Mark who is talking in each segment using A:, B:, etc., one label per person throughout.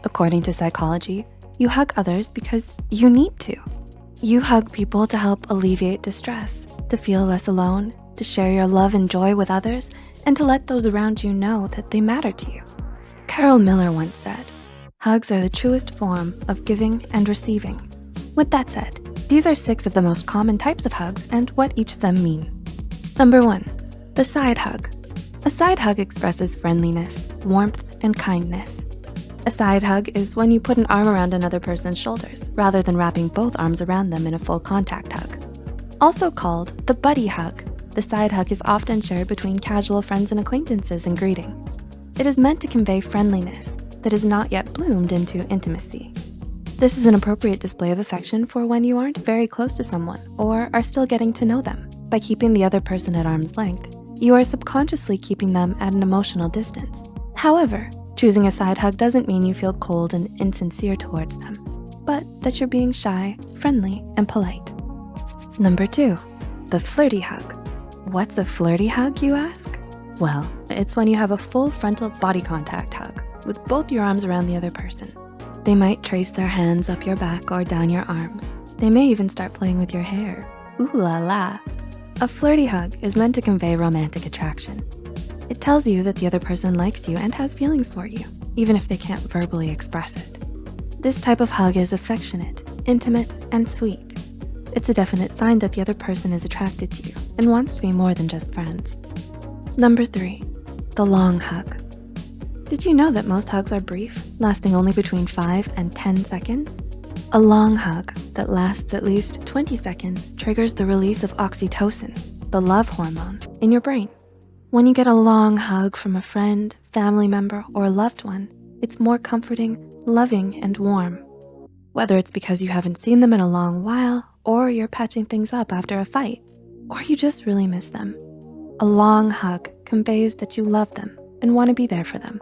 A: According to psychology, you hug others because you need to. You hug people to help alleviate distress, to feel less alone, to share your love and joy with others, and to let those around you know that they matter to you. Carol Miller once said, "Hugs are the truest form of giving and receiving." With that said, these are 6 of the most common types of hugs and what each of them mean. Number 1, the side hug. A side hug expresses friendliness, warmth, and kindness. A side hug is when you put an arm around another person's shoulders rather than wrapping both arms around them in a full contact hug. Also called the buddy hug, the side hug is often shared between casual friends and acquaintances in greeting. It is meant to convey friendliness that has not yet bloomed into intimacy. This is an appropriate display of affection for when you aren't very close to someone or are still getting to know them. By keeping the other person at arm's length, you are subconsciously keeping them at an emotional distance. However, choosing a side hug doesn't mean you feel cold and insincere towards them, but that you're being shy, friendly, and polite. Number 2, the flirty hug. What's a flirty hug, you ask? Well, it's when you have a full frontal body contact hug with both your arms around the other person. They might trace their hands up your back or down your arms. They may even start playing with your hair. Ooh la la. A flirty hug is meant to convey romantic attraction. It tells you that the other person likes you and has feelings for you, even if they can't verbally express it. This type of hug is affectionate, intimate, and sweet. It's a definite sign that the other person is attracted to you and wants to be more than just friends. Number 3, the long hug. Did you know that most hugs are brief, lasting only between 5 and 10 seconds? A long hug that lasts at least 20 seconds triggers the release of oxytocin, the love hormone, in your brain. When you get a long hug from a friend, family member, or loved one, it's more comforting, loving, and warm. Whether it's because you haven't seen them in a long while, or you're patching things up after a fight, or you just really miss them, a long hug conveys that you love them and want to be there for them.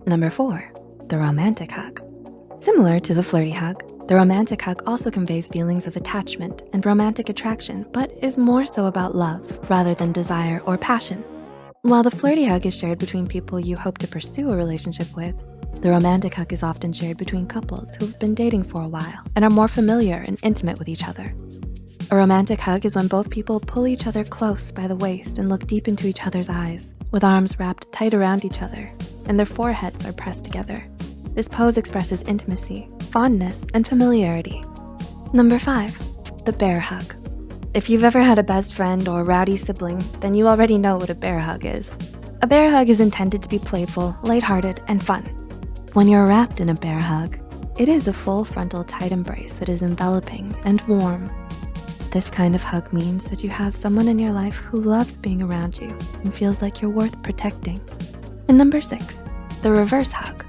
A: Number 4, the romantic hug. Similar to the flirty hug, the romantic hug also conveys feelings of attachment and romantic attraction, but is more so about love rather than desire or passion. While the flirty hug is shared between people you hope to pursue a relationship with, the romantic hug is often shared between couples who've been dating for a while and are more familiar and intimate with each other. A romantic hug is when both people pull each other close by the waist and look deep into each other's eyes, with arms wrapped tight around each other, and their foreheads are pressed together. This pose expresses intimacy, fondness, and familiarity. Number 5, the bear hug. If you've ever had a best friend or rowdy sibling, then you already know what a bear hug is. A bear hug is intended to be playful, lighthearted, and fun. When you're wrapped in a bear hug, it is a full frontal tight embrace that is enveloping and warm. This kind of hug means that you have someone in your life who loves being around you and feels like you're worth protecting. And number 6, the reverse hug.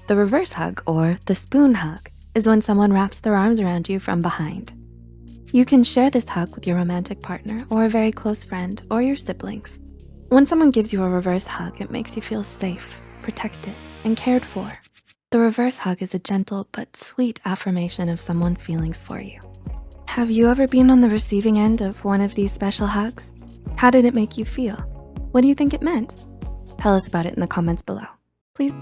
A: The reverse hug, or the spoon hug, is when someone wraps their arms around you from behind. You can share this hug with your romantic partner or a very close friend or your siblings. When someone gives you a reverse hug, it makes you feel safe, protected, and cared for. The reverse hug is a gentle but sweet affirmation of someone's feelings for you. Have you ever been on the receiving end of one of these special hugs? How did it make you feel? What do you think it meant? Tell us about it in the comments below. Please.